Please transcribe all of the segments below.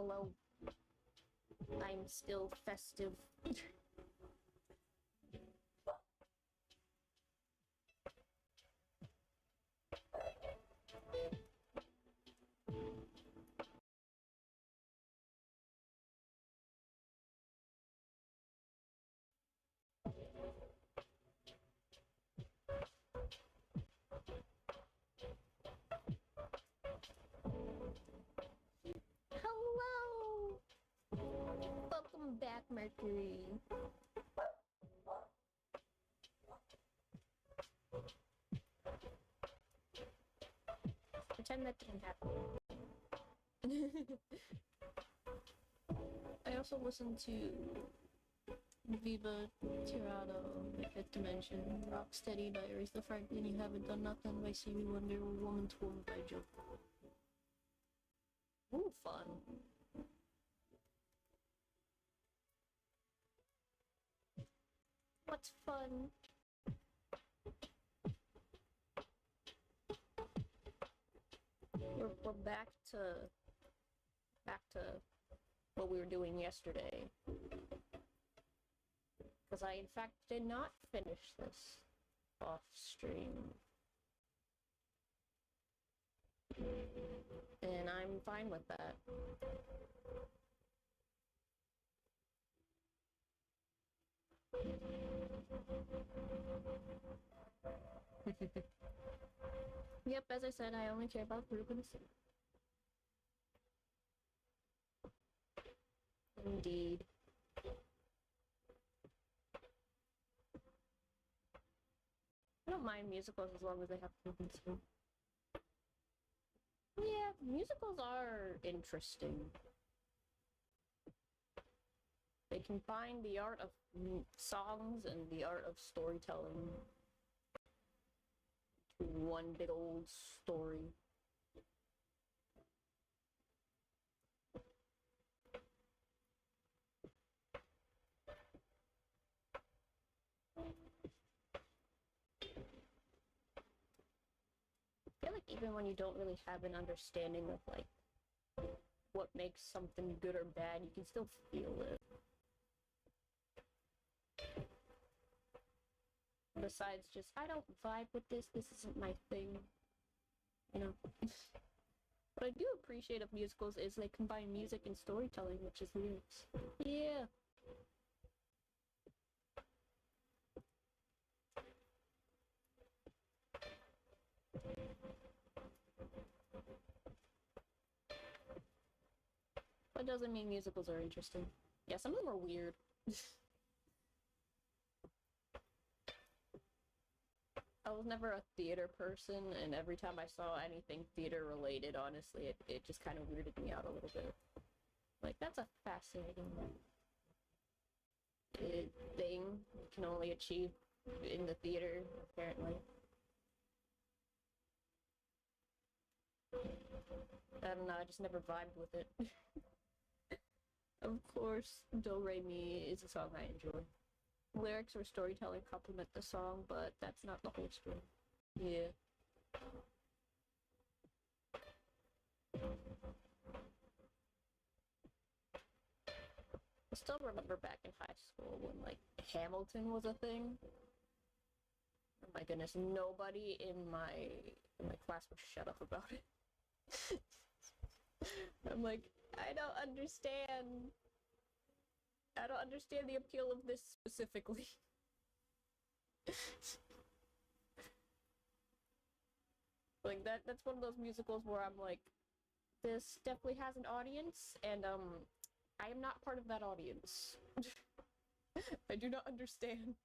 Hello. I'm still festive. Hello! Welcome back, Mercury. Pretend that didn't happen. I also listened to Viva Tirado, The Fifth Dimension, Rocksteady by Aretha Franklin, You Haven't Done Nothing by Stevie Wonder, Woman's Woman by Joe. Ooh, fun. What's fun? We're back to what we were doing yesterday. Because I, in fact, did not finish this off stream. And I'm fine with that. Yep, as I said, I only care about Rubens. Indeed. I don't mind musicals as long as they have Rubens too. Yeah, musicals are interesting. They combine the art of songs and the art of storytelling to one big old story. I feel like even when you don't really have an understanding of like what makes something good or bad, you can still feel it. Besides just, I don't vibe with this isn't my thing, you know. What I do appreciate of musicals is they combine music and storytelling, which is lyrics. Yeah. That doesn't mean musicals are interesting. Yeah, some of them are weird. I was never a theater person, and every time I saw anything theater related, honestly, it just kind of weirded me out a little bit. Like, that's a fascinating thing you can only achieve in the theater, apparently. I don't know, I just never vibed with it. Of course, Do Re Mi is a song I enjoy. Lyrics or storytelling complement the song, but that's not the whole story. Yeah. I still remember back in high school when, like, Hamilton was a thing. Oh my goodness, nobody in my class would shut up about it. I'm like, I don't understand. I don't understand the appeal of this specifically. Like, that's one of those musicals where I'm like, this definitely has an audience, and I am not part of that audience. I do not understand.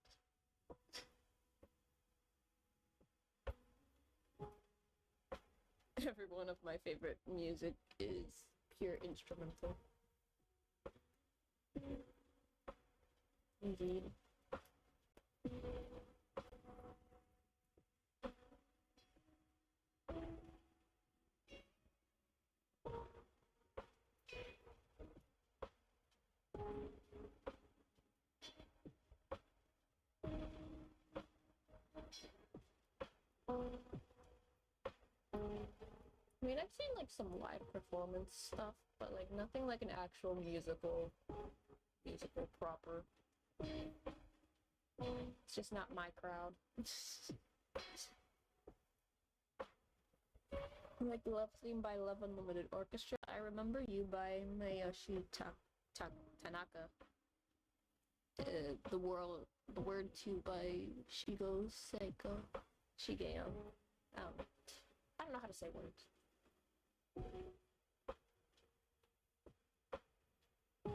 Every one of my favorite music is pure instrumental. Indeed. I mean, I've seen like some live performance stuff, but like nothing like an actual musical proper. It's just not my crowd. Like Love Theme by Love Unlimited Orchestra. I Remember You by Mayoshi Tanaka. The Word 2 by Shigo Seiko. Shigeo. I don't know how to say words.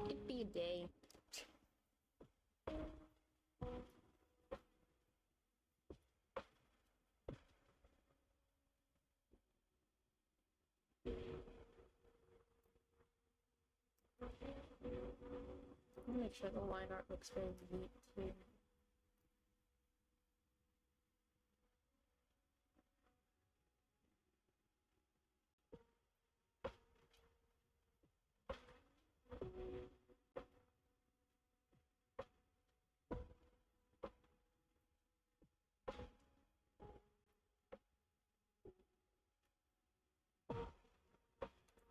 It'd be a day. Make sure the line art looks very neat too.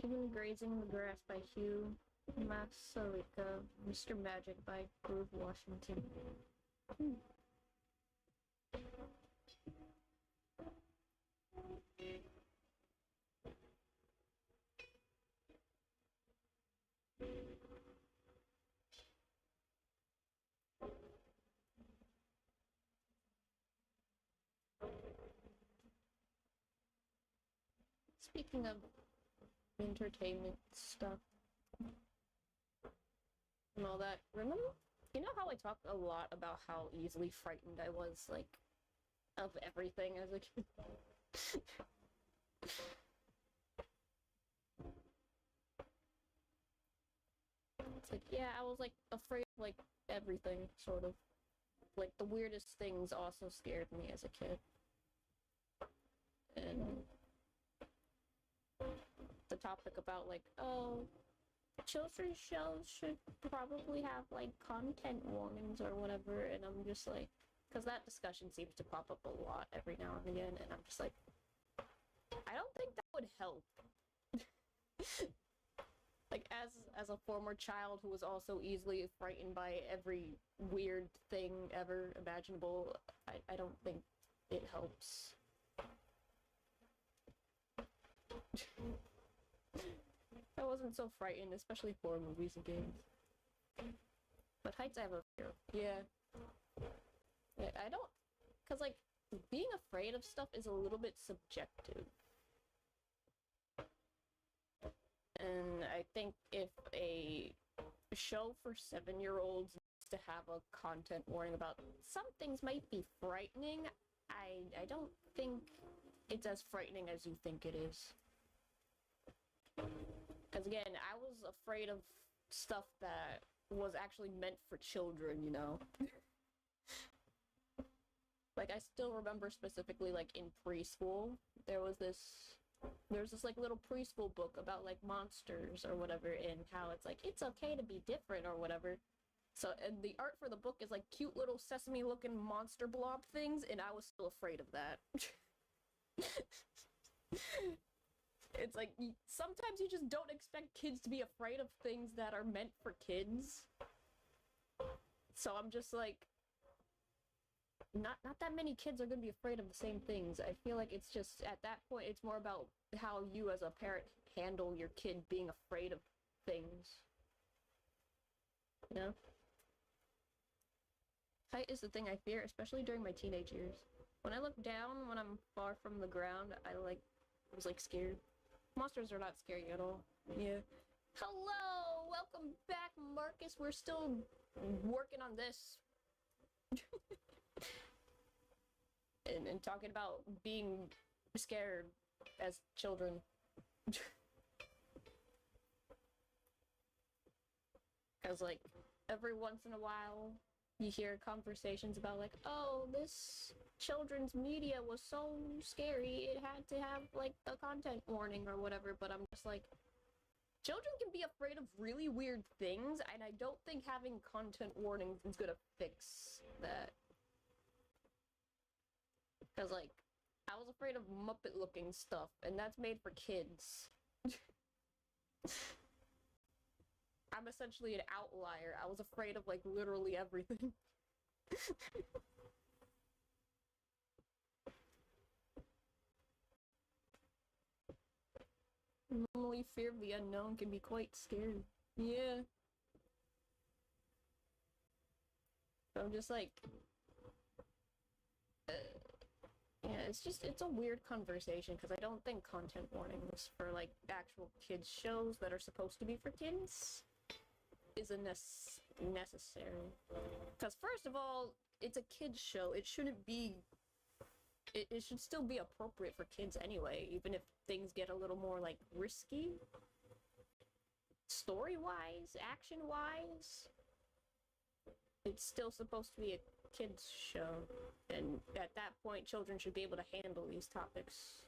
Even Grazing in the Grass by Hugh Masalika. Mr. Magic by Groove Washington. Speaking of entertainment stuff and all that, remember, you know how I talked a lot about how easily frightened I was, like, of everything as a kid? It's like, yeah, I was, like, afraid of, like, everything, sort of. Like, the weirdest things also scared me as a kid. And the topic about, like, oh, children's shows should probably have, like, content warnings or whatever, and I'm just like, because that discussion seems to pop up a lot every now and again, and I'm just like, I don't think that would help. Like, as a former child who was also easily frightened by every weird thing ever imaginable, I don't think it helps. I wasn't so frightened, especially horror movies and games. But heights I have a fear. Yeah. I don't... Because, like, being afraid of stuff is a little bit subjective. And I think if a show for 7-year-olds needs to have a content warning about some things might be frightening, I don't think it's as frightening as you think it is. Because again, I was afraid of stuff that was actually meant for children, you know? Like, I still remember specifically, like, in preschool, there's this, like, little preschool book about, like, monsters or whatever, and how it's, like, it's okay to be different or whatever. So, and the art for the book is, like, cute little sesame-looking monster blob things, and I was still afraid of that. It's like, sometimes you just don't expect kids to be afraid of things that are meant for kids. So I'm just like, not that many kids are gonna be afraid of the same things. I feel like it's just, at that point, it's more about how you as a parent handle your kid being afraid of things. You know? Height is the thing I fear, especially during my teenage years. When I look down, when I'm far from the ground, I was like scared. Monsters are not scary at all. Yeah. Hello! Welcome back, Marcus. We're still working on this. and talking about being scared as children. Because, like, every once in a while, you hear conversations about, like, oh, this children's media was so scary, it had to have, like, a content warning or whatever, but I'm just like, children can be afraid of really weird things, and I don't think having content warnings is gonna fix that. Because, like, I was afraid of Muppet-looking stuff, and that's made for kids. I'm essentially an outlier. I was afraid of like literally everything. Normally, fear of the unknown can be quite scary. Yeah. So I'm just like, yeah, it's a weird conversation because I don't think content warnings for like actual kids shows that are supposed to be for kids is necessary. Because first of all, it's a kids show. It shouldn't be. It should still be appropriate for kids anyway, even if things get a little more like risky. Story-wise, action-wise, it's still supposed to be a kids show, and at that point children should be able to handle these topics,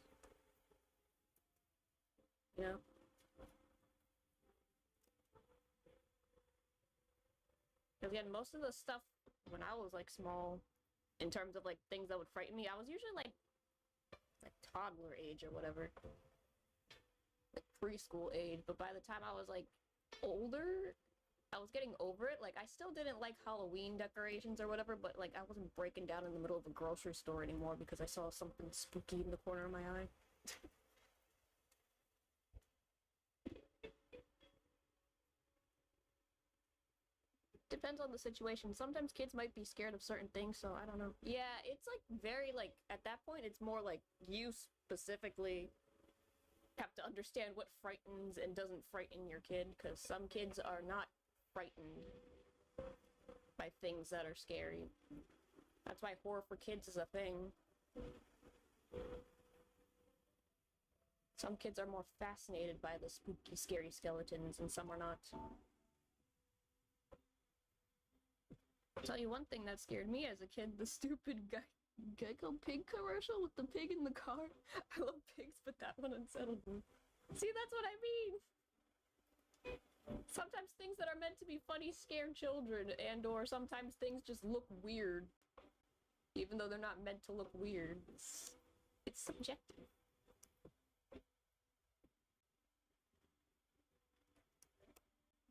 you know. Because again, most of the stuff when I was like small, in terms of like things that would frighten me, I was usually like toddler age or whatever, like preschool age, but by the time I was like older, I was getting over it. Like, I still didn't like Halloween decorations or whatever, but, like, I wasn't breaking down in the middle of a grocery store anymore because I saw something spooky in the corner of my eye. Depends on the situation. Sometimes kids might be scared of certain things, so I don't know. Yeah, it's, like, very, like, at that point, it's more like you specifically have to understand what frightens and doesn't frighten your kid, because some kids are not frightened by things that are scary. That's why horror for kids is a thing. Some kids are more fascinated by the spooky, scary skeletons, and some are not. I'll tell you one thing that scared me as a kid, the stupid Gecko pig commercial with the pig in the car. I love pigs, but that one unsettled me. See, that's what I mean! Sometimes things that are meant to be funny scare children, and or sometimes things just look weird. Even though they're not meant to look weird. It's subjective.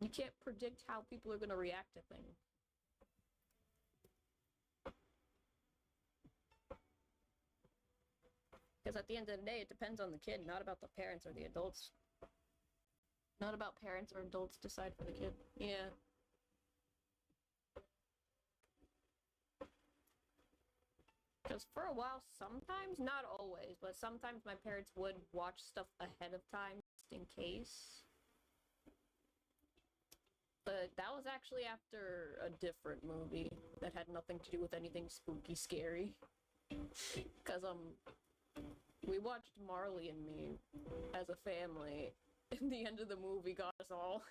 You can't predict how people are going to react to things. Because at the end of the day, it depends on the kid, not about the parents or the adults. Not about parents or adults decide for the kid. Yeah. Because for a while, sometimes, not always, but sometimes my parents would watch stuff ahead of time, just in case. But that was actually after a different movie that had nothing to do with anything spooky, scary. Because, we watched Marley and Me as a family, and the end of the movie got us all.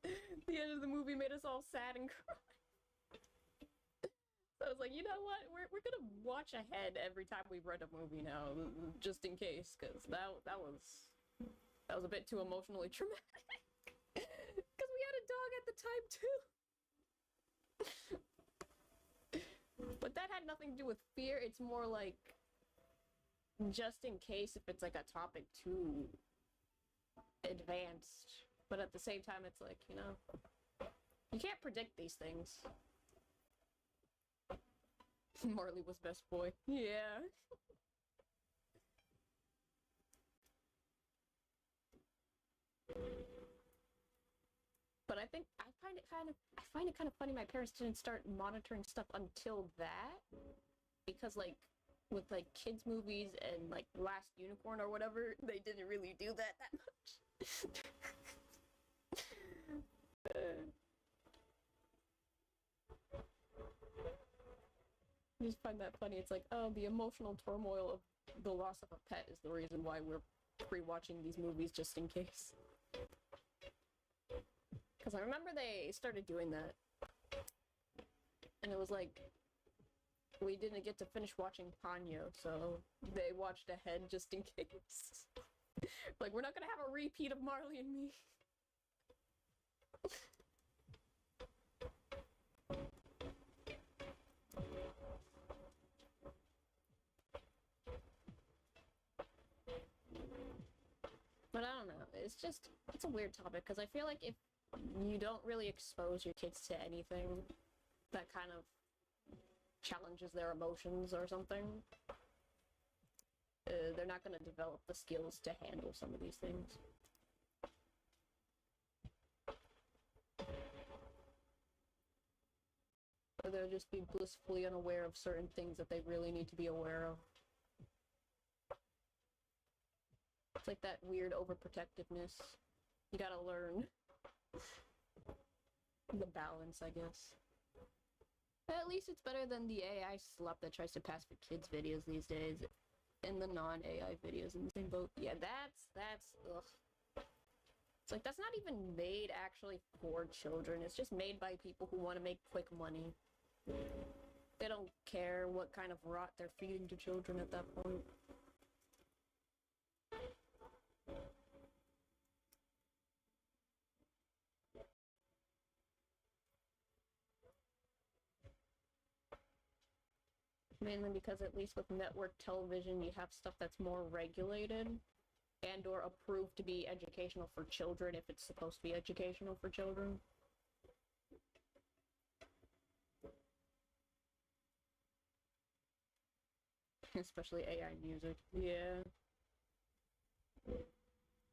The end of the movie made us all sad and cry. So I was like, you know what? We're gonna watch ahead every time we rent a movie now, just in case, because that was a bit too emotionally traumatic. Because we had a dog at the time too. But that had nothing to do with fear. It's more like, just in case if it's like a topic too advanced. But at the same time, it's like, you know, you can't predict these things. Marley was best boy. Yeah. But I find it kind of funny my parents didn't start monitoring stuff until that, because like with like kids movies and like Last Unicorn or whatever, they didn't really do that much. I just find that funny. It's like, oh, the emotional turmoil of the loss of a pet is the reason why we're pre-watching these movies just in case. Because I remember they started doing that. And it was like, we didn't get to finish watching Ponyo, so they watched ahead just in case. Like, we're not gonna have a repeat of Marley and Me. But I don't know. it's a weird topic, because I feel like if you don't really expose your kids to anything that kind of challenges their emotions or something, they're not going to develop the skills to handle some of these things. Or they'll just be blissfully unaware of certain things that they really need to be aware of. It's like that weird overprotectiveness. You gotta learn the balance, I guess. At least it's better than the AI slut that tries to pass for kids' videos these days, and the non-AI videos in the same boat. Yeah, that's, ugh. It's like, that's not even made actually for children. It's just made by people who want to make quick money. They don't care what kind of rot they're feeding to children at that point. Mainly because at least with network television, you have stuff that's more regulated and or approved to be educational for children if it's supposed to be educational for children. Especially AI music. Yeah.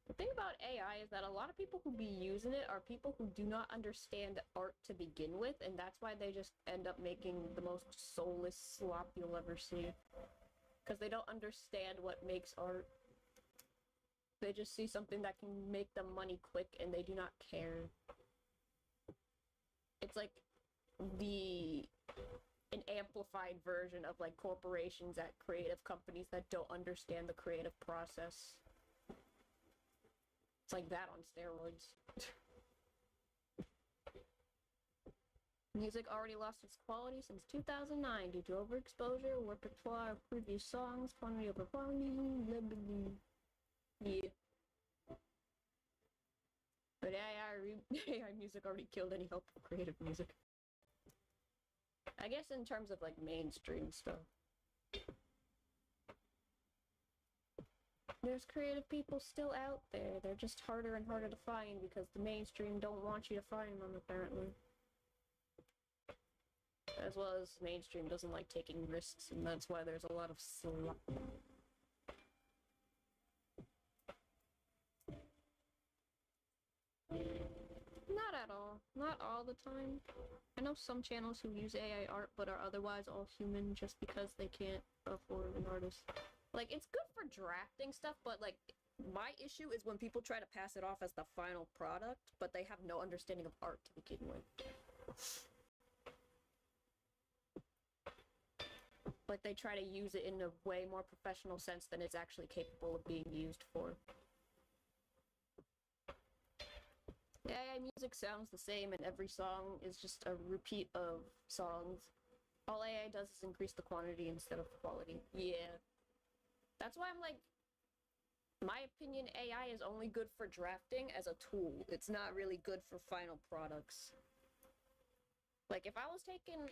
The thing about AI is that a lot of people who be using it are people who do not understand art to begin with, and that's why they just end up making the most soulless slop you'll ever see. Because they don't understand what makes art. They just see something that can make them money quick, and they do not care. It's like an amplified version of like corporations at creative companies that don't understand the creative process. It's like that on steroids. Music already lost its quality since 2009 due to overexposure, repertoire of previous songs, quantity over quality, blah, blah, blah. Yeah. But AI music already killed any hope of creative music. I guess in terms of like mainstream stuff. There's creative people still out there. They're just harder and harder to find because the mainstream don't want you to find them, apparently. As well as mainstream doesn't like taking risks, and that's why there's a lot of slop. Not at all. Not all the time. I know some channels who use AI art but are otherwise all human just because they can't afford an artist. Like, it's good for drafting stuff, but like, my issue is when people try to pass it off as the final product, but they have no understanding of art to begin with. Like, they try to use it in a way more professional sense than it's actually capable of being used for. AI music sounds the same, and every song is just a repeat of songs. All AI does is increase the quantity instead of the quality. Yeah. That's why I'm like, my opinion, AI is only good for drafting as a tool. It's not really good for final products. Like, if I was taking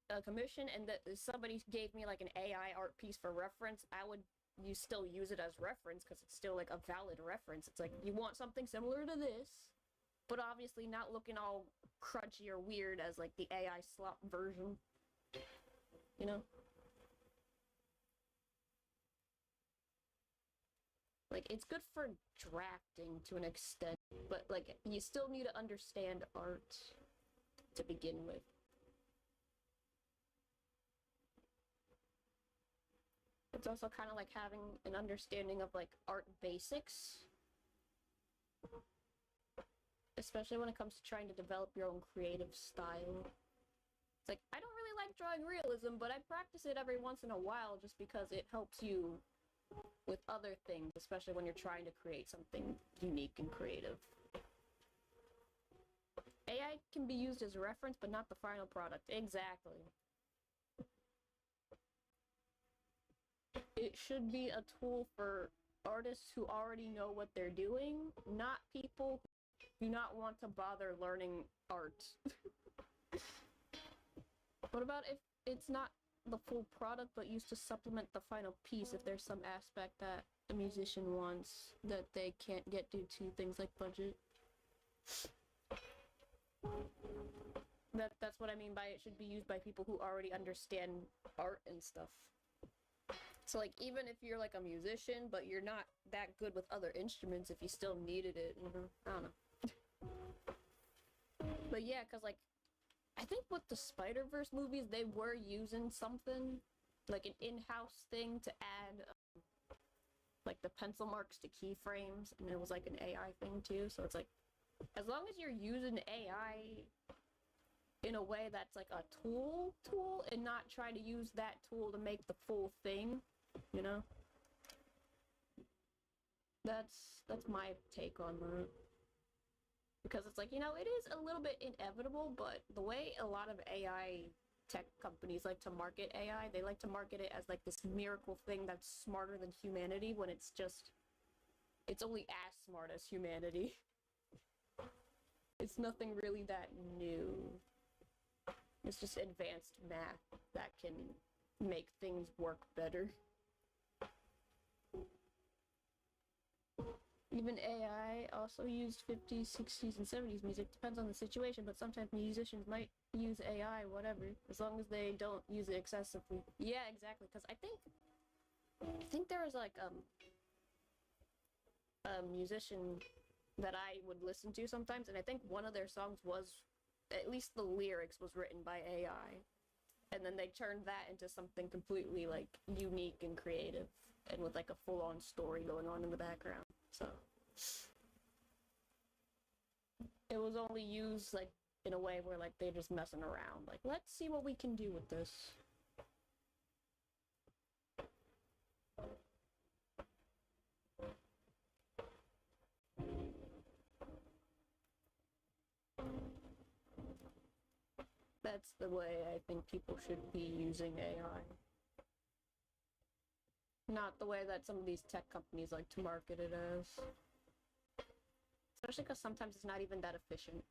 a commission and that somebody gave me like an AI art piece for reference, I would still use it as reference because it's still like a valid reference. It's like, you want something similar to this, but obviously not looking all crunchy or weird as like the AI slop version. You know? Like, it's good for drafting to an extent, but like, you still need to understand art to begin with. It's also kind of like having an understanding of like art basics. Especially when it comes to trying to develop your own creative style. It's like, I don't really like drawing realism, but I practice it every once in a while just because it helps you with other things, especially when you're trying to create something unique and creative. AI can be used as a reference, but not the final product. Exactly. It should be a tool for artists who already know what they're doing, not people who do not want to bother learning art. What about if it's not the full product but used to supplement the final piece, if there's some aspect that a musician wants that they can't get due to things like budget. That's what I mean by it should be used by people who already understand art and stuff. So like even if you're like a musician but you're not that good with other instruments, if you still needed it, I don't know. But yeah, cause like I think with the Spider-Verse movies they were using something like an in-house thing to add like the pencil marks to keyframes, and it was like an AI thing too. So it's like as long as you're using AI in a way that's like a tool and not try to use that tool to make the full thing, you know? That's my take on that. Because it's like, you know, it is a little bit inevitable, but the way a lot of AI tech companies like to market AI, they like to market it as like this miracle thing that's smarter than humanity when it's only as smart as humanity. It's nothing really that new. It's just advanced math that can make things work better. Even AI also used 50s, 60s, and 70s music. Depends on the situation, but sometimes musicians might use AI, whatever, as long as they don't use it excessively. Yeah, exactly, because I think there was like a musician that I would listen to sometimes, and I think one of their songs was, at least the lyrics was written by AI. And then they turned that into something completely like unique and creative and with like a full-on story going on in the background. So it was only used like in a way where like they're just messing around. Like, let's see what we can do with this. That's the way I think people should be using AI. Not the way that some of these tech companies like to market it as. Especially because sometimes it's not even that efficient.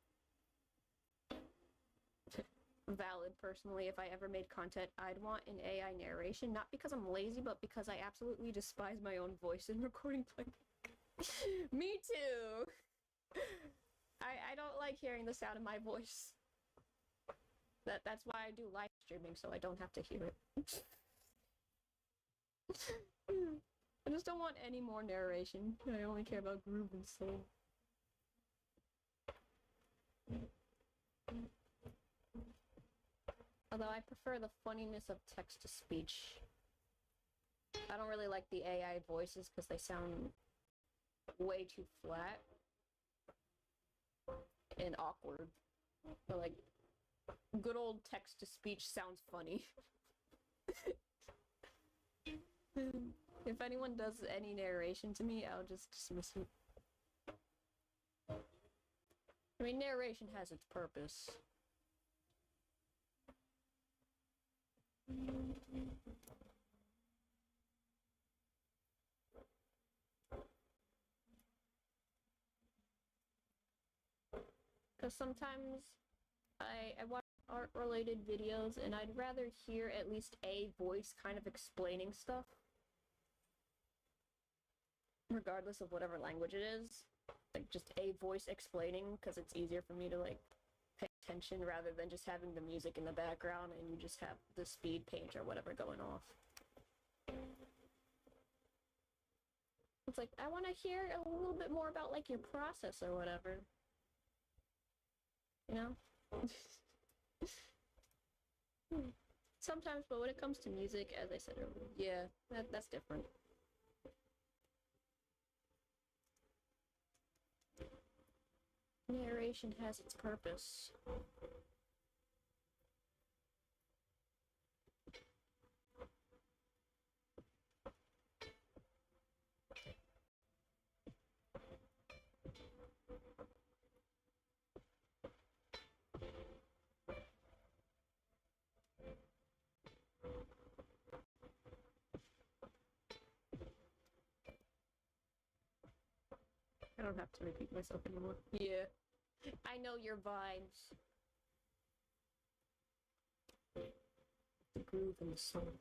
Valid, personally, if I ever made content, I'd want an AI narration, not because I'm lazy, but because I absolutely despise my own voice in recording playback. Me too! I don't like hearing the sound of my voice. That's why I do live streaming, so I don't have to hear it. I just don't want any more narration. I only care about groove and soul. Although I prefer the funniness of text-to-speech. I don't really like the AI voices because they sound way too flat and awkward. But like, good old text-to-speech sounds funny. If anyone does any narration to me, I'll just dismiss it. I mean, narration has its purpose. Because sometimes I watch art-related videos and I'd rather hear at least a voice kind of explaining stuff. Regardless of whatever language it is. Like, just a voice explaining, because it's easier for me to, like, pay attention rather than just having the music in the background and you just have the speed paint or whatever going off. It's like, I want to hear a little bit more about, like, your process or whatever. You know? Sometimes, but when it comes to music, as I said earlier, yeah, that's different. Narration has its purpose. I don't have to repeat myself anymore. Yeah. I know your vibes. The groove and the soul.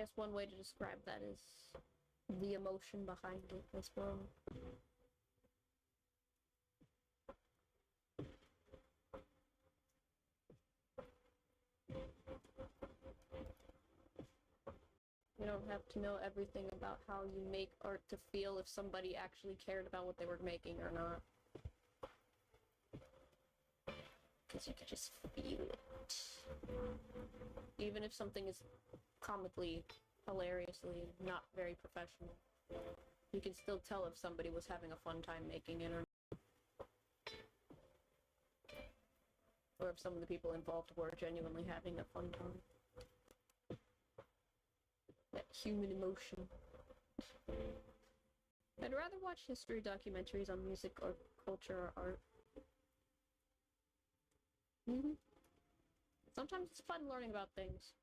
guess one way to describe that is the emotion behind it as well. You don't have to know everything about how you make art to feel if somebody actually cared about what they were making or not. Because you can just feel it. Even if something is comically, hilariously not very professional, you can still tell if somebody was having a fun time making it or if some of the people involved were genuinely having a fun time. That human emotion. I'd rather watch history documentaries on music or culture or art. Sometimes it's fun learning about things.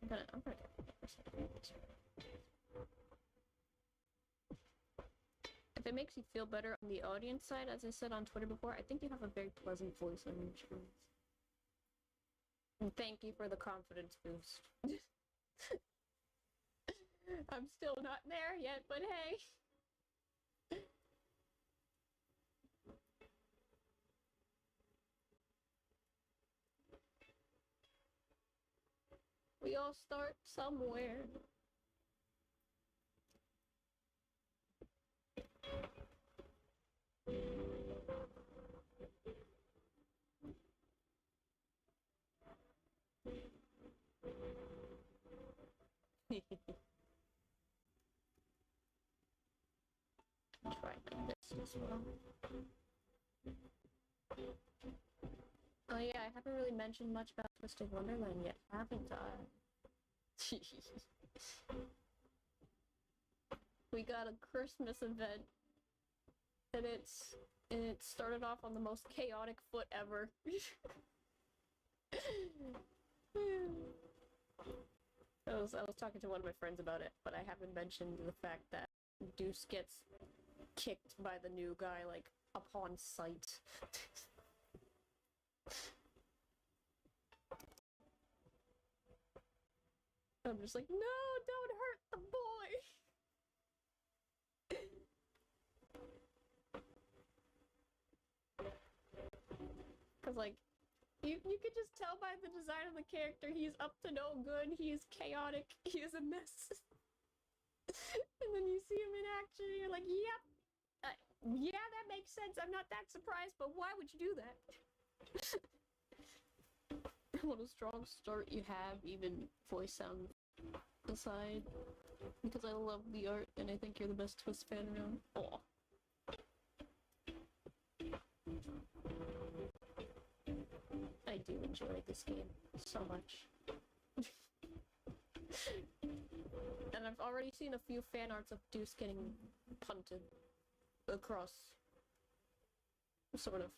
I'm gonna get this. If it makes you feel better on the audience side, as I said on Twitter before, I think you have a very pleasant voice on your shows. And thank you for the confidence boost. I'm still not there yet, but hey. We all start somewhere. Try this as well. Oh yeah, I haven't really mentioned much about Twisted Wonderland yet, haven't I? We got a Christmas event, and it started off on the most chaotic foot ever. I was talking to one of my friends about it, but I haven't mentioned the fact that Deuce gets kicked by the new guy, like, upon sight. I'm just like, no, don't hurt the boy! Cause, like, you could just tell by the design of the character, he's up to no good, he is chaotic, he is a mess. And then you see him in action, and you're like, yep, yeah, that makes sense, I'm not that surprised, but why would you do that? What a strong start you have, even voice sound aside. Because I love the art, and I think you're the best Twist fan around. Aw. I do enjoy this game so much. And I've already seen a few fan arts of Deuce getting punted across. Sort of.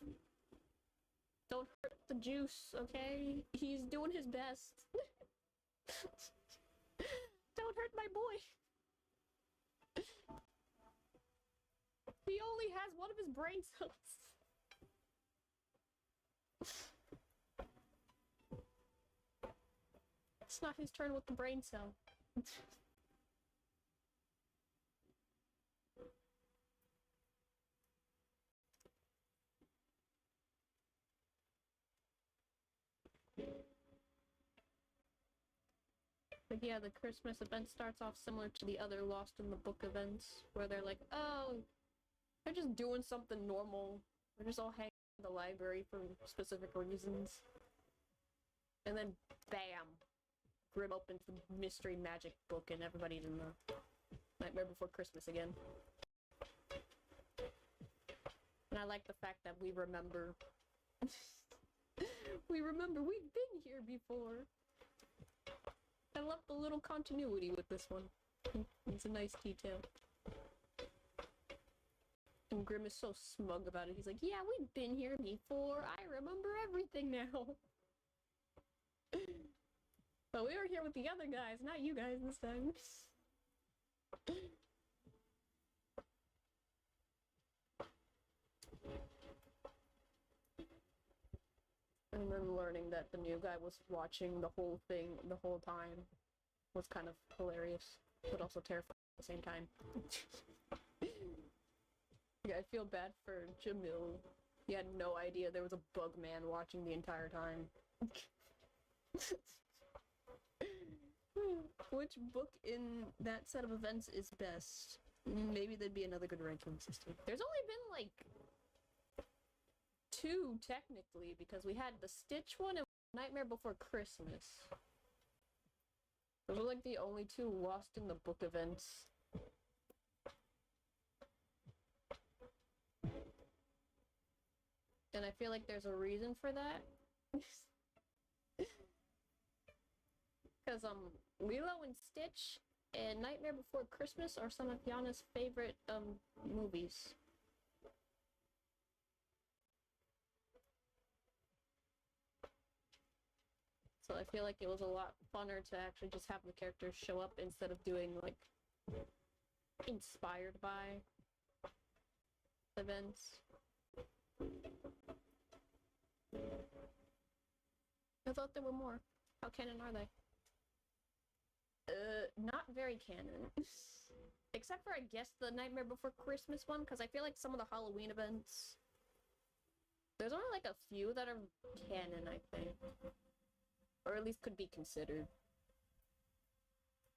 Don't hurt the juice, okay? He's doing his best. Don't hurt my boy. He only has one of his brain cells. It's not his turn with the brain cell. But yeah, the Christmas event starts off similar to the other Lost in the Book events, where they're like, oh, they're just doing something normal. They're just all hanging in the library for specific reasons. And then, bam! Grim opens the mystery magic book and everybody's in the Nightmare Before Christmas again. And I like the fact that we remember. We remember we've been here before. I love the little continuity with this one. It's a nice detail. And Grim is so smug about it. He's like, yeah, we've been here before. I remember everything now. But we were here with the other guys, not you guys this time. And then learning that the new guy was watching the whole thing the whole time was kind of hilarious, but also terrifying at the same time. Yeah, I feel bad for Jamil. He had no idea there was a bug man watching the entire time. Which book in that set of events is best? Maybe there'd be another good ranking system. There's only been like 2 technically, because we had the Stitch one and Nightmare Before Christmas. Those were like the only 2 lost in the book events. And I feel like there's a reason for that. Because Lilo and Stitch and Nightmare Before Christmas are some of Yana's favorite movies. So I feel like it was a lot funner to actually just have the characters show up instead of doing like inspired by events. I thought there were more. How canon are they? Not very canon. Except for, I guess, the Nightmare Before Christmas one, because I feel like some of the Halloween events... There's only like a few that are canon, I think. Or at least could be considered.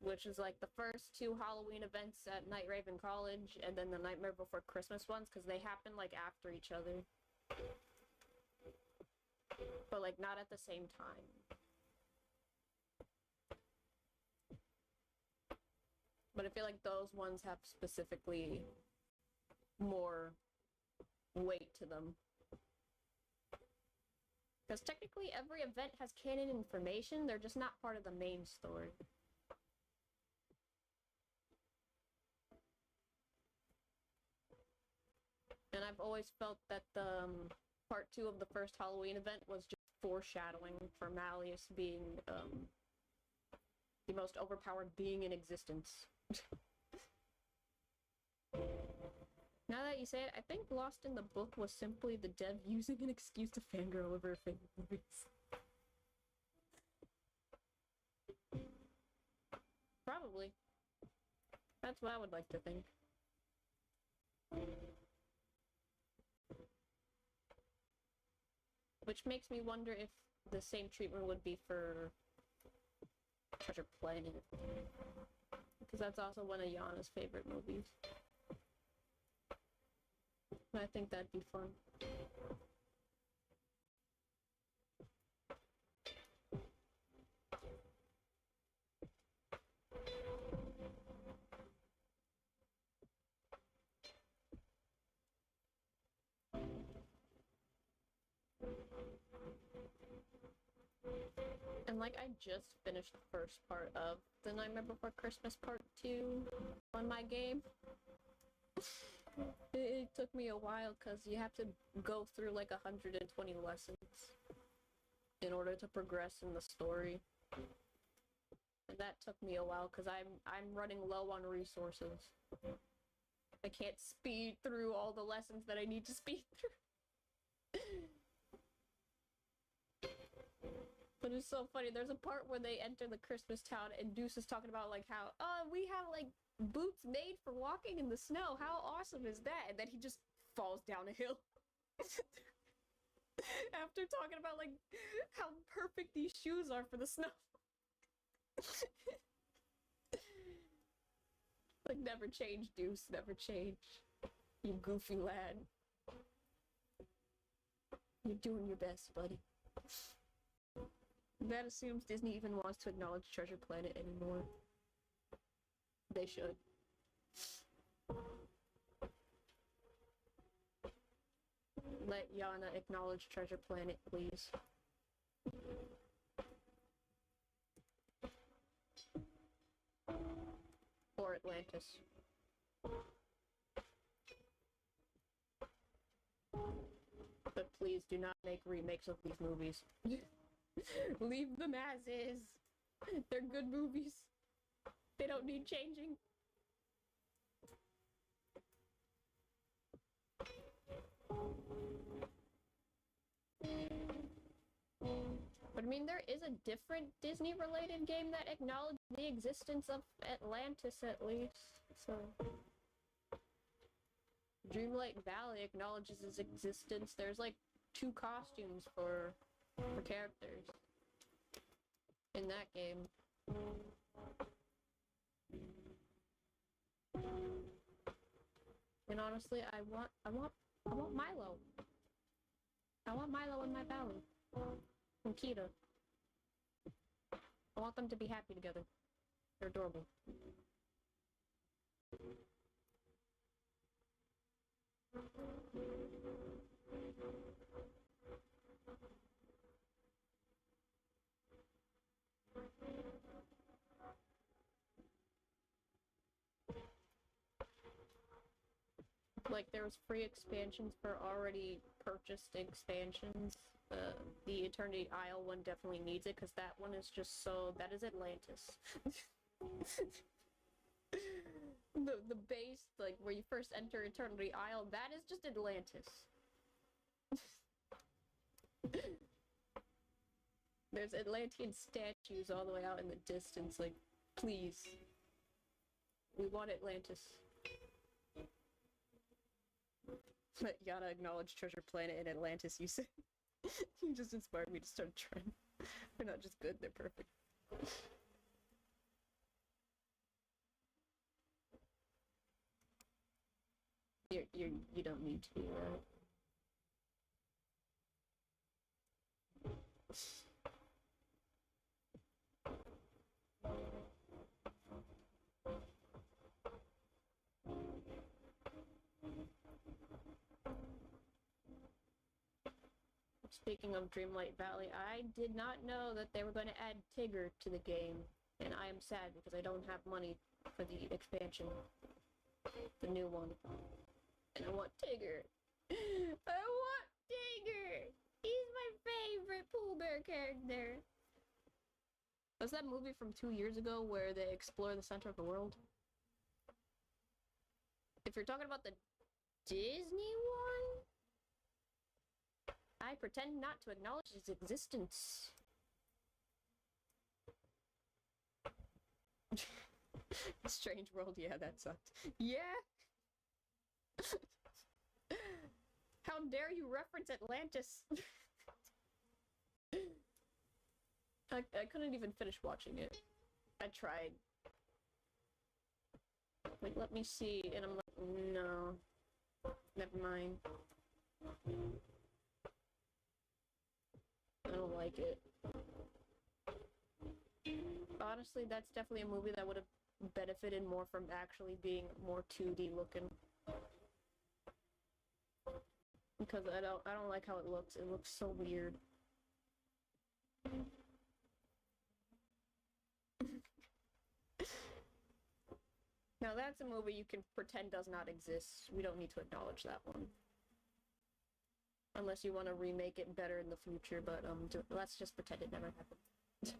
Which is like the first 2 Halloween events at Night Raven College, and then the Nightmare Before Christmas ones, because they happen like after each other. But like not at the same time. But I feel like those ones have specifically more weight to them. Because technically every event has canon information, they're just not part of the main story. And I've always felt that the part 2 of the first Halloween event was just foreshadowing for Malleus being the most overpowered being in existence. Now that you say it, I think Lost in the Book was simply the dev using an excuse to fangirl over favorite movies. Probably. That's what I would like to think. Which makes me wonder if the same treatment would be for Treasure Planet. Because that's also one of Yana's favorite movies. I think that'd be fun. And like, I just finished the first part of the Nightmare Before Christmas Part 2 on my game. It took me a while because you have to go through like 120 lessons in order to progress in the story. And that took me a while because I'm running low on resources. I can't speed through all the lessons that I need to speed through. But it's so funny, there's a part where they enter the Christmas town and Deuce is talking about like how, oh, we have like boots made for walking in the snow. How awesome is that? And then he just falls down a hill. After talking about like how perfect these shoes are for the snow. Like, never change, Deuce, never change. You goofy lad. You're doing your best, buddy. That assumes Disney even wants to acknowledge Treasure Planet anymore. They should. Let Yana acknowledge Treasure Planet, please. Or Atlantis. But please do not make remakes of these movies. Leave them as is. They're good movies. They don't need changing. mean, there is a different Disney-related game that acknowledges the existence of Atlantis, at least. So, Dreamlight Valley acknowledges its existence. There's like 2 costumes for characters in that game. And honestly, I want Milo. I want Milo in my valley. And Kita. I want them to be happy together. They're adorable. Like, there was free expansions for already purchased expansions. The Eternity Isle one definitely needs it, because that one is just so... That is Atlantis. the base, like, where you first enter Eternity Isle, that is just Atlantis. There's Atlantean statues all the way out in the distance, like, please. We want Atlantis. But you gotta acknowledge Treasure Planet and Atlantis, you said. You just inspired me to start a trend. They're not just good, they're perfect. You don't need to do that. Speaking of Dreamlight Valley, I did not know that they were going to add Tigger to the game, and I am sad because I don't have money for the expansion, the new one. And I want Tigger. I want Tigger. He's my favorite Pooh Bear character. Was that movie from 2 years ago where they explore the center of the world? If you're talking about the Disney one, I pretend not to acknowledge its existence. Strange World, yeah, that sucked. Yeah! How dare you reference Atlantis? I couldn't even finish watching it. I tried. Like, let me see, and I'm like, no. Never mind. I don't like it. Honestly, that's definitely a movie that would have benefited more from actually being more 2D looking. Because I don't like how it looks. It looks so weird. Now that's a movie you can pretend does not exist. We don't need to acknowledge that one. Unless you want to remake it better in the future, but let's just pretend it never happened.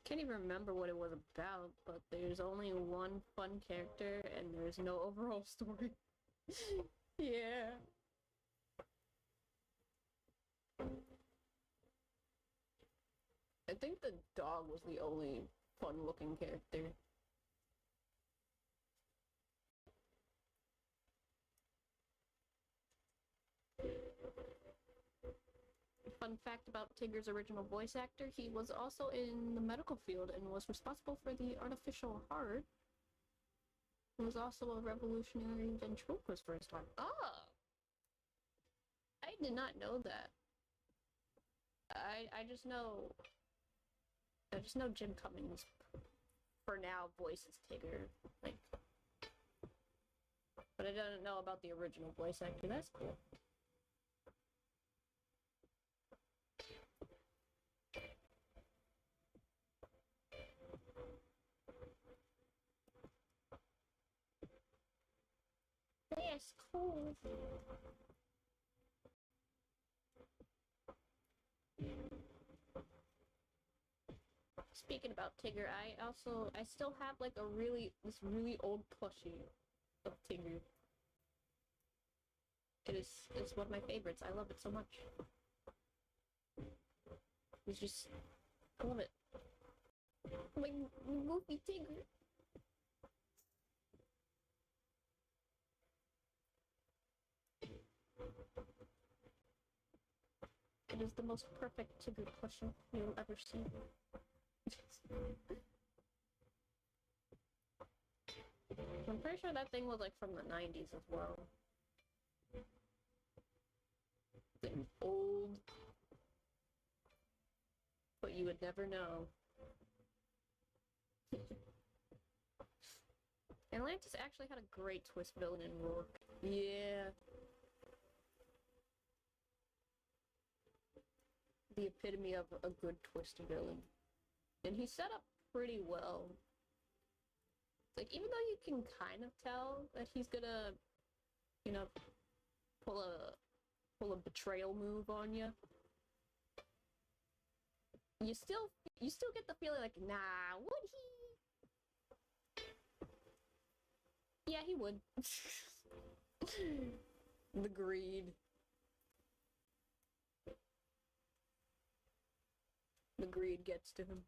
Can't even remember what it was about, but there's only one fun character and there's no overall story. Yeah. I think the dog was the only fun-looking character. Fun fact about Tigger's original voice actor, he was also in the medical field and was responsible for the artificial heart. He was also a revolutionary ventriloquist for his time. Oh! I did not know that. I just know Jim Cummings, for now, voices Tigger, like, but I didn't know about the original voice actor. That's cool. That's cool. Speaking about Tigger, I still have like this really old plushie of Tigger. It's one of my favorites. I love it so much. It's just, I love it. My movie Tigger. It is the most perfect Tigger plushie you'll ever see. I'm pretty sure that thing was like from the 90s as well. It's old, but you would never know. Atlantis actually had a great twist villain in Rourke. Yeah. The epitome of a good twist villain. And he set up pretty well. Like, even though you can kind of tell that he's gonna, you know, pull a betrayal move on you, you still get the feeling like, nah, would he? Yeah, he would. The greed. The greed gets to him.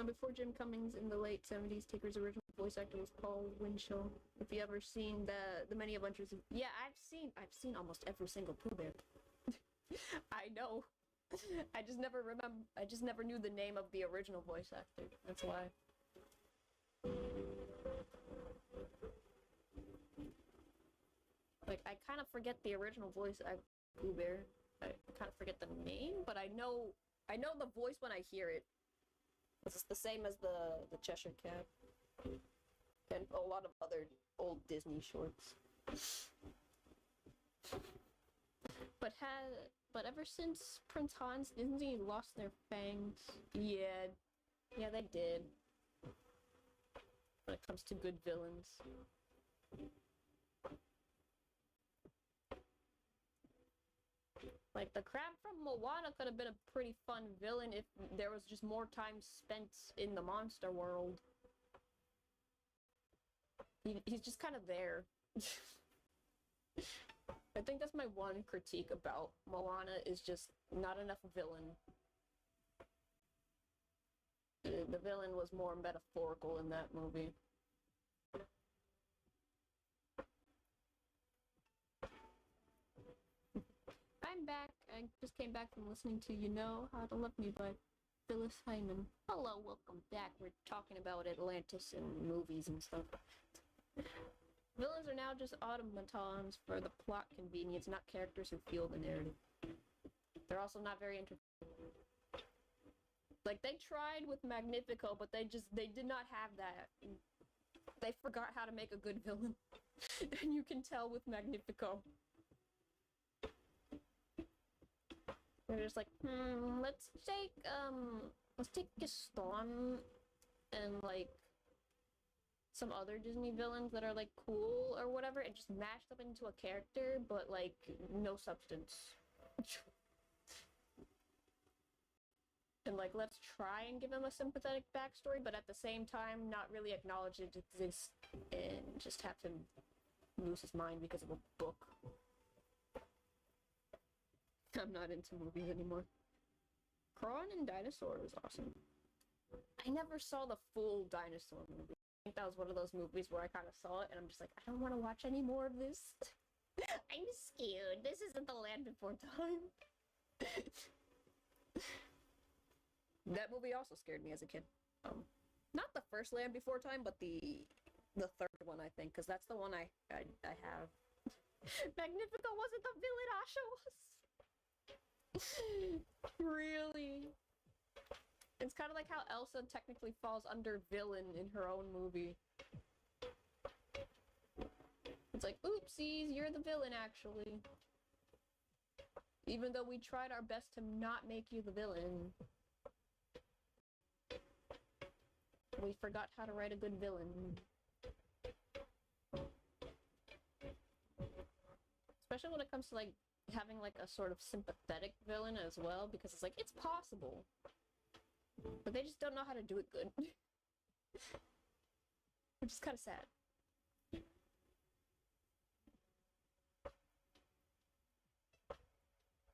Before Jim Cummings in the late 70s, Tigger's original voice actor was Paul Winchell. If you ever seen the many adventures of... Yeah, I've seen almost every single Pooh Bear. I know. I just never knew the name of the original voice actor. That's why. Like, I kind of forget the original voice actor Pooh Bear. I kind of forget the name, but I know the voice when I hear it. It's the same as the Cheshire Cat and a lot of other old Disney shorts. But ever since Prince Hans, Disney lost their fangs. Yeah, they did. When it comes to good villains. Like, the crab from Moana could have been a pretty fun villain if there was just more time spent in the monster world. He's just kind of there. I think that's my one critique about Moana, is just not enough villain. The villain was more metaphorical in that movie. I'm back. I just came back from listening to You Know How to Love Me by Phyllis Hyman. Hello, welcome back. We're talking about Atlantis and movies and stuff. Villains are now just automatons for the plot convenience, not characters who feel the narrative. They're also not very Like, they tried with Magnifico, but they did not have that. They forgot how to make a good villain. And you can tell with Magnifico. They're just like, let's take Gaston and, like, some other Disney villains that are, like, cool or whatever, and just mash them into a character, but, like, no substance. And, like, let's try and give him a sympathetic backstory, but at the same time, not really acknowledge it exists, and just have him lose his mind because of a book. I'm not into movies anymore. Crawling and Dinosaur was awesome. I never saw the full Dinosaur movie. I think that was one of those movies where I kind of saw it, and I'm just like, I don't want to watch any more of this. I'm scared. This isn't the Land Before Time. That movie also scared me as a kid. Not the first Land Before Time, but the third one, I think, because that's the one I have. Magnifico wasn't the villain Asha was. Really? It's kind of like how Elsa technically falls under villain in her own movie. It's like, oopsies, you're the villain, actually. Even though we tried our best to not make you the villain. We forgot how to write a good villain. Especially when it comes to, like, having, like, a sort of sympathetic villain as well, because it's like, it's possible. But they just don't know how to do it good. Which is kind of sad.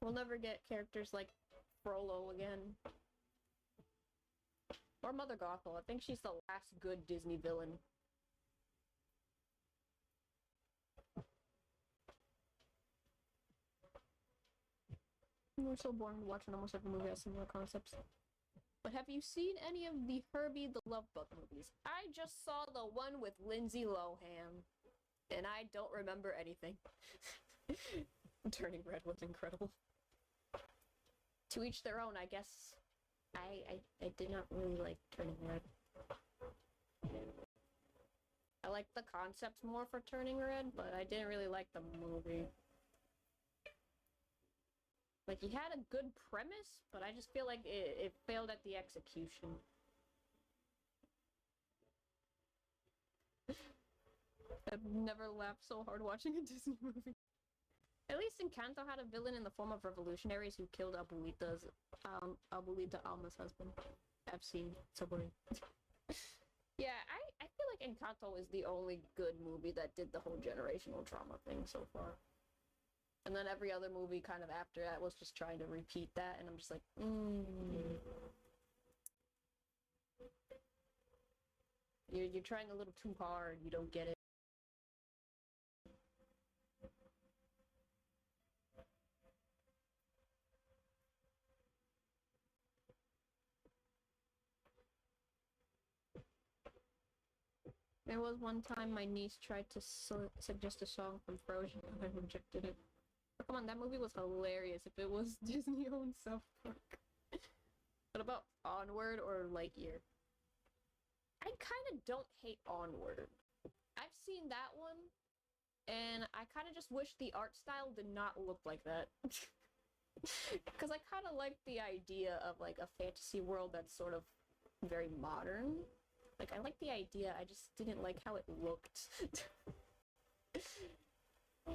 We'll never get characters like Frollo again. Or Mother Gothel. I think she's the last good Disney villain. We're so boring watching almost every movie has similar concepts. But have you seen any of the Herbie the Love Bug movies? I just saw the one with Lindsay Lohan, and I don't remember anything. Turning Red was incredible. To each their own, I guess. I did not really like Turning Red. I liked the concept more for Turning Red, but I didn't really like the movie. Like, he had a good premise, but I just feel like it failed at the execution. I've never laughed so hard watching a Disney movie. At least Encanto had a villain in the form of revolutionaries who killed Abuelita Alma's husband. I've seen Sobori. Yeah, I feel like Encanto is the only good movie that did the whole generational trauma thing so far. And then every other movie kind of after that was just trying to repeat that, and I'm just like, You're trying a little too hard, you don't get it. There was one time my niece tried to suggest a song from Frozen, and I rejected it. But come on, that movie was hilarious if it was Disney-owned South Park. What about Onward or Lightyear? I kind of don't hate Onward. I've seen that one, and I kind of just wish the art style did not look like that. Because I kind of like the idea of, like, a fantasy world that's sort of very modern. Like, I like the idea, I just didn't like how it looked. I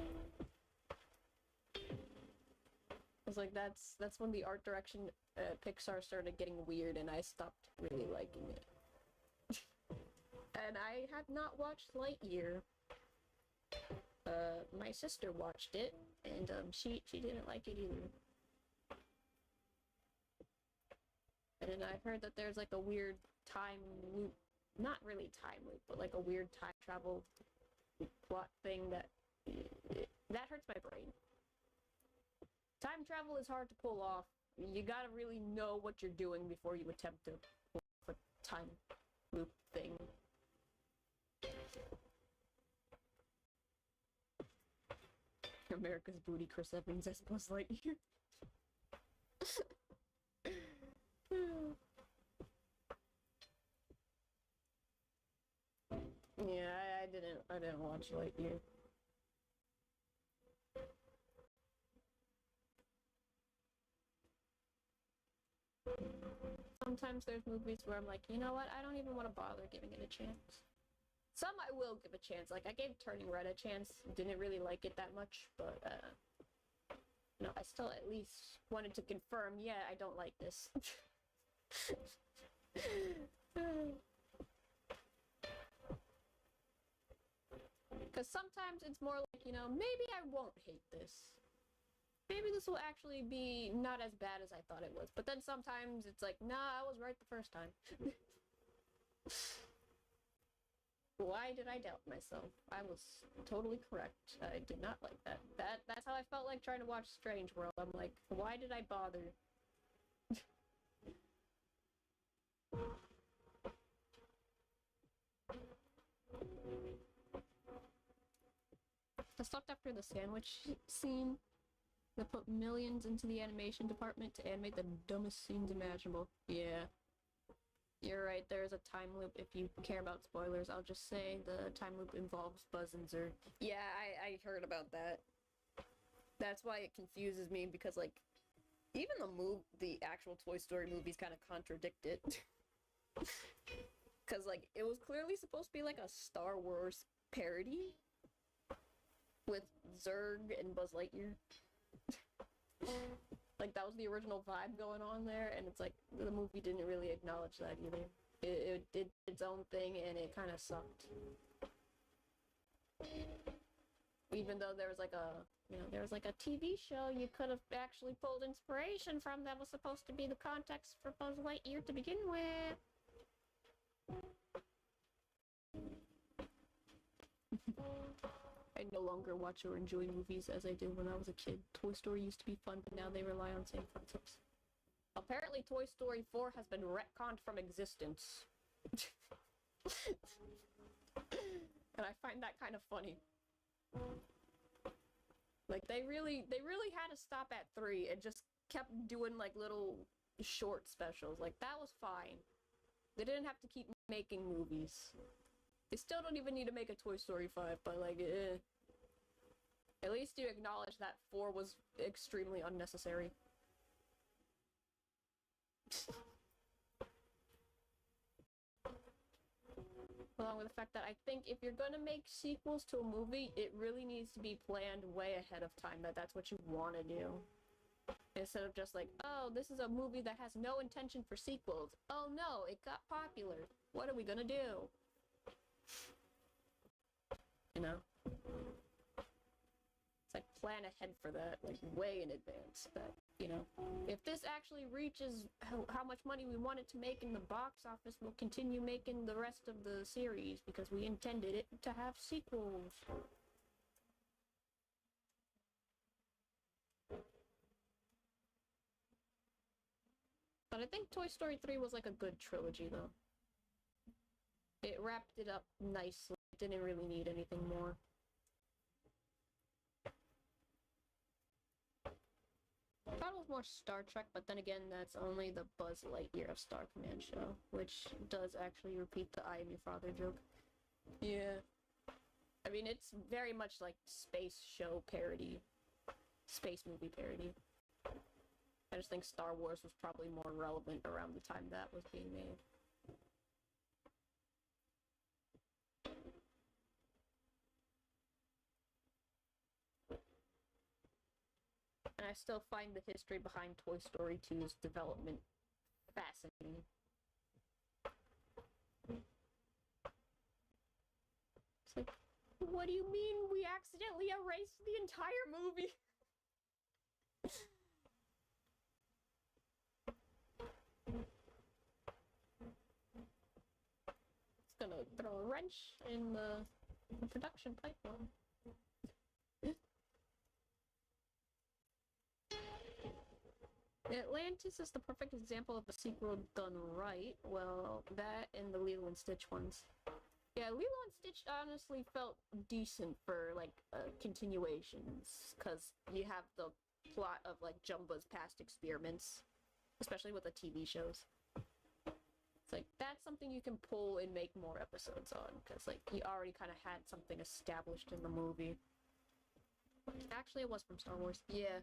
was like, that's when the art direction Pixar started getting weird and I stopped really liking it. And I have not watched Lightyear. My sister watched it, and she didn't like it either. And then I've heard that there's like a weird time loop, not really time loop, but like a weird time travel plot thing that hurts my brain. Time travel is hard to pull off. You gotta really know what you're doing before you attempt to pull off a time loop thing. America's Booty, Chris Evans as Buzz Lightyear. Yeah, I didn't watch Lightyear. Sometimes there's movies where I'm like, you know what, I don't even want to bother giving it a chance. Some I will give a chance, like I gave Turning Red a chance, didn't really like it that much, but no, I still at least wanted to confirm, yeah, I don't like this. Because sometimes it's more like, you know, maybe I won't hate this. Maybe this will actually be not as bad as I thought it was. But then sometimes it's like, nah, I was right the first time. Why did I doubt myself? I was totally correct. I did not like that. That's how I felt like trying to watch Strange World. I'm like, why did I bother? I stopped after the sandwich scene. They put millions into the animation department to animate the dumbest scenes imaginable. Yeah. You're right, there's a time loop. If you care about spoilers, I'll just say the time loop involves Buzz and Zurg. Yeah, I heard about that. That's why it confuses me, because, like, even the actual Toy Story movies kind of contradict it. Because, like, it was clearly supposed to be, like, a Star Wars parody with Zurg and Buzz Lightyear. Like, that was the original vibe going on there, and it's like, the movie didn't really acknowledge that either. It did its own thing, and it kind of sucked. Even though there was like a, there was like a TV show you could have actually pulled inspiration from that was supposed to be the context for Buzz Lightyear to begin with. I no longer watch or enjoy movies as I did when I was a kid. Toy Story used to be fun, but now they rely on same concepts. Apparently Toy Story 4 has been retconned from existence. And I find that kind of funny. Like, they really had to stop at 3 and just kept doing, like, little short specials. Like, that was fine. They didn't have to keep making movies. They still don't even need to make a Toy Story 5, but, like, at least you acknowledge that 4 was extremely unnecessary. Along with the fact that I think if you're gonna make sequels to a movie, it really needs to be planned way ahead of time, that's what you want to do. Instead of just like, oh, this is a movie that has no intention for sequels. Oh no, it got popular. What are we gonna do? You know? It's like plan ahead for that, like way in advance. That, if this actually reaches how much money we want it to make in the box office, we'll continue making the rest of the series because we intended it to have sequels. But I think Toy Story 3 was like a good trilogy, though. It wrapped it up nicely. It didn't really need anything more. I thought it was more Star Trek, but then again, that's only the Buzz Lightyear of Star Command show, which does actually repeat the I am your father joke. Yeah. I mean, it's very much like space show parody. Space movie parody. I just think Star Wars was probably more relevant around the time that was being made. And I still find the history behind Toy Story 2's development fascinating. It's like, what do you mean we accidentally erased the entire movie? It's gonna throw a wrench in the production pipeline. Atlantis is the perfect example of a sequel done right. Well, that and the Lilo and Stitch ones. Yeah, Lilo and Stitch honestly felt decent for, like, continuations, because you have the plot of, like, Jumba's past experiments, especially with the TV shows. It's like, that's something you can pull and make more episodes on, because, like, you already kind of had something established in the movie. Actually, it was from Star Wars. Yeah.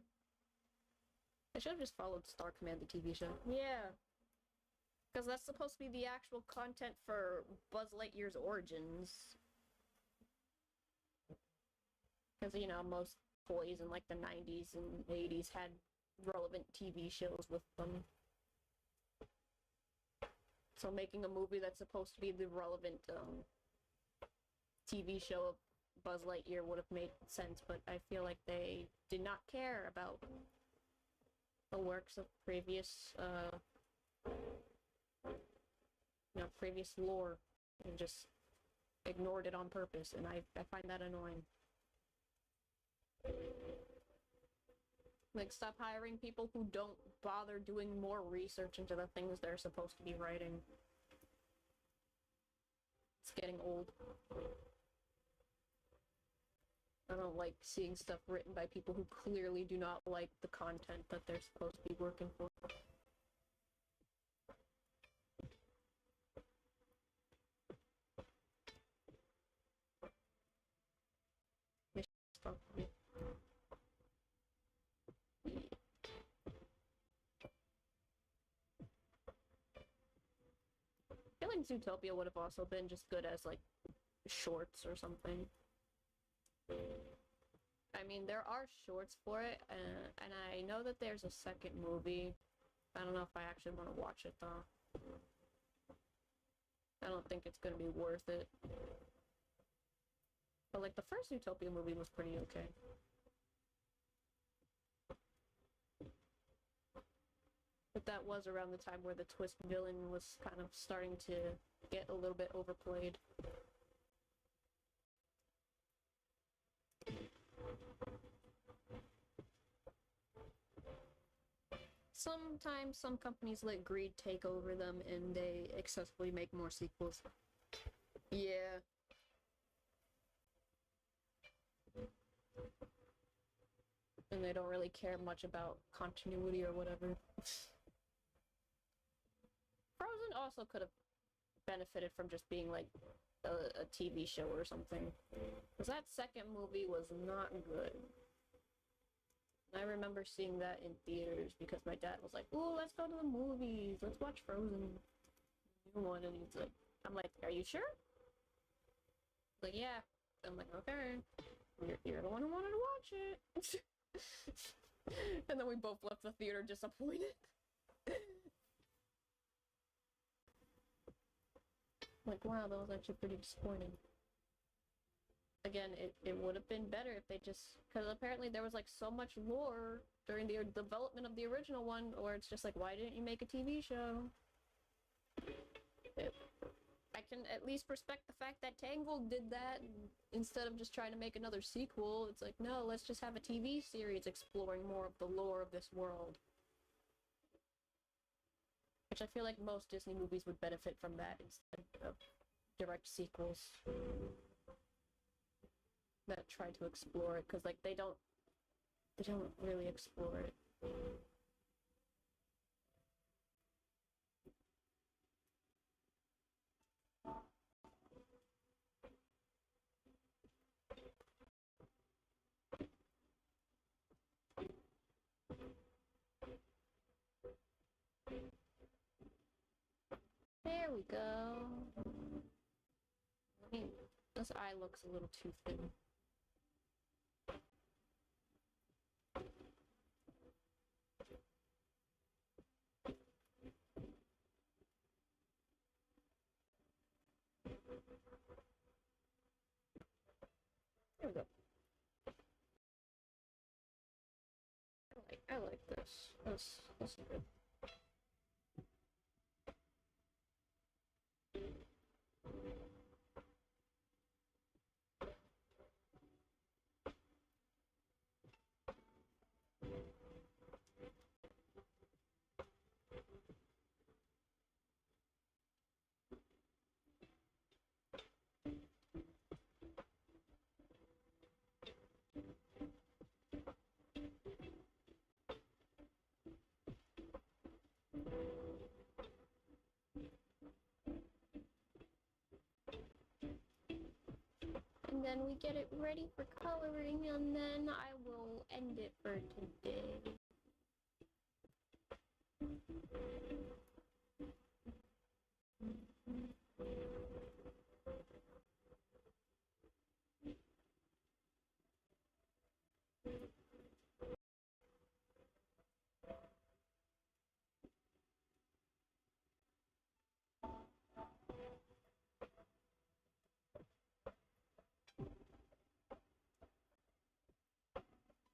I should have just followed Star Command, the TV show. Yeah. Because that's supposed to be the actual content for Buzz Lightyear's origins. Because, most toys in, like, the 90s and 80s had relevant TV shows with them. So making a movie that's supposed to be the relevant, TV show of Buzz Lightyear would have made sense, but I feel like they did not care about the works of previous, previous lore, and just ignored it on purpose, and I find that annoying. Like, stop hiring people who don't bother doing more research into the things they're supposed to be writing. It's getting old. I don't like seeing stuff written by people who clearly do not like the content that they're supposed to be working for. I feel like Zootopia would have also been just good as, like, shorts or something. I mean, there are shorts for it, and I know that there's a second movie. I don't know if I actually want to watch it, though. I don't think it's gonna be worth it. But like the first Utopia movie was pretty okay. But that was around the time where the twist villain was kind of starting to get a little bit overplayed. Sometimes some companies let greed take over them and they excessively make more sequels. Yeah. And they don't really care much about continuity or whatever. Frozen also could have benefited from just being like a TV show or something. Because that second movie was not good. I remember seeing that in theaters because my dad was like, "Ooh, let's go to the movies. Let's watch Frozen." New one, and he's like, "I'm like, are you sure?" Like, yeah. I'm like, okay. You're the one who wanted to watch it. And then we both left the theater disappointed. Like, wow, that was actually pretty disappointing. Again, it would have been better if they just... Because apparently there was, like, so much lore during the development of the original one, where it's just like, why didn't you make a TV show? I can at least respect the fact that Tangled did that instead of just trying to make another sequel. It's like, no, let's just have a TV series exploring more of the lore of this world. Which I feel like most Disney movies would benefit from that instead of direct sequels that try to explore it, because like they don't really explore it. There we go. I mean, this eye looks a little too thin. There we go. I like this. That's good. And then we get it ready for coloring, and then I will end it for today.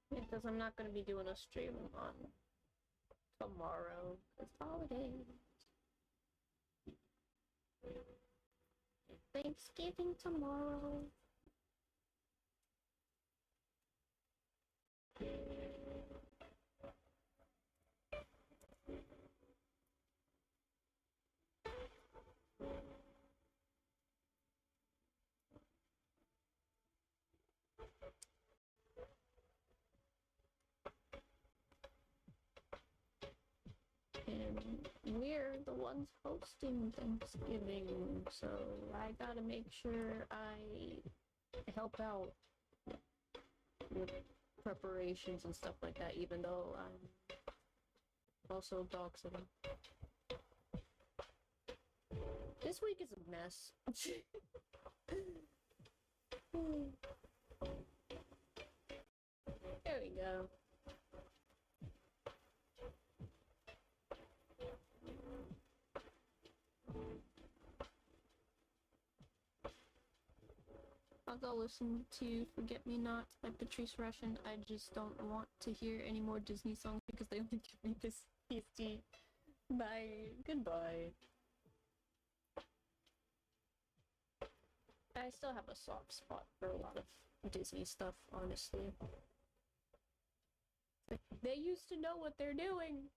Because I'm not going to be doing a stream on tomorrow. It's holidays. Thanksgiving tomorrow. And we're the ones hosting Thanksgiving, so I gotta make sure I help out with preparations and stuff like that, even though I'm also dog sitting. This week is a mess. There we go. Although I'll listen to Forget Me Not by Patrice Rushen. I just don't want to hear any more Disney songs because they only give me this PST. Bye. Goodbye. I still have a soft spot for a lot of Disney stuff, honestly. They used to know what they're doing.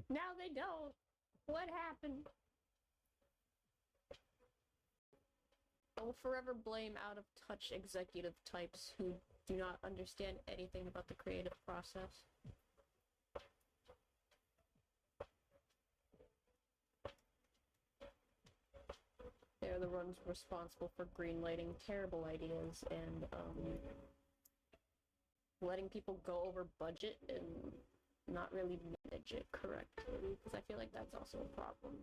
Now they don't. What happened? I will forever blame out-of-touch executive types who do not understand anything about the creative process. They're the ones responsible for greenlighting terrible ideas and letting people go over budget and not really manage it correctly, because I feel like that's also a problem.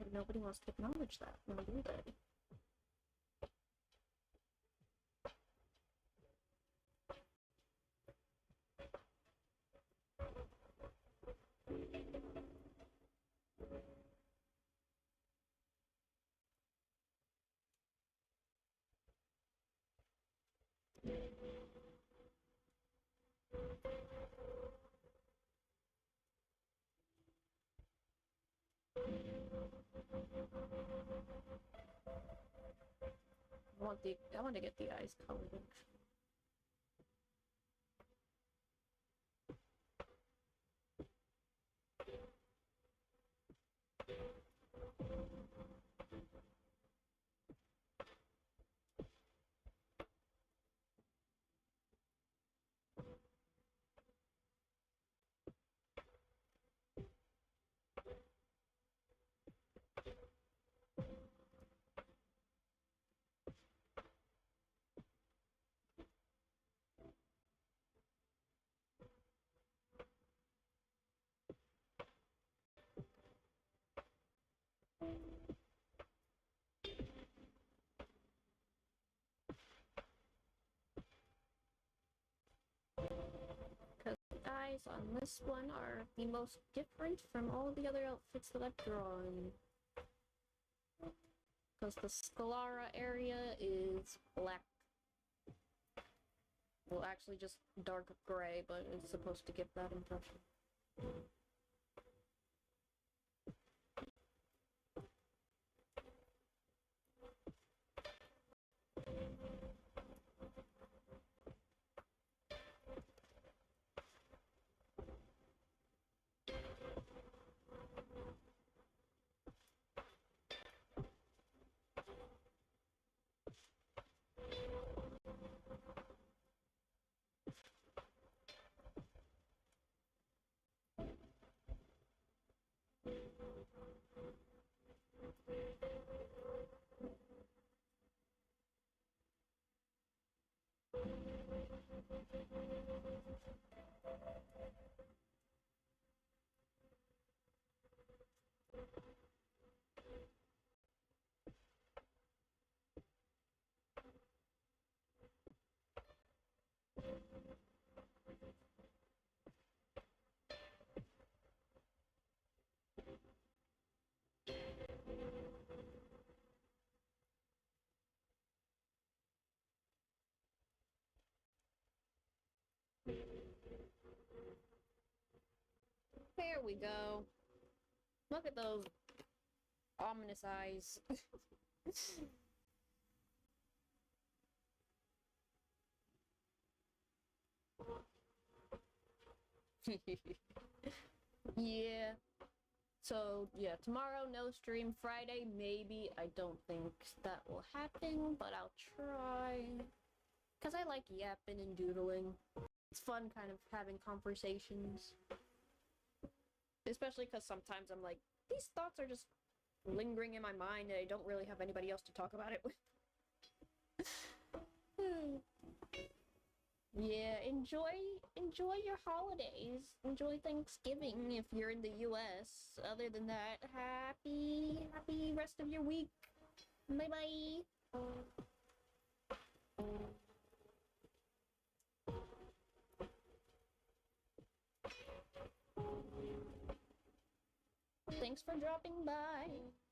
And nobody wants to acknowledge that, nor do they. I want to get the eyes colored. Because the eyes on this one are the most different from all the other outfits that I've drawn. Because the Scalera area is black. Well, actually just dark gray, but it's supposed to give that impression. There we go. Look at those ominous eyes. Yeah. So, yeah, tomorrow no stream. Friday, maybe. I don't think that will happen, but I'll try. Because I like yapping and doodling. It's fun kind of having conversations. Especially because sometimes I'm like, these thoughts are just lingering in my mind and I don't really have anybody else to talk about it with. Yeah, enjoy your holidays. Enjoy Thanksgiving if you're in the US. Other than that, happy rest of your week. Bye-bye. Thanks for dropping by.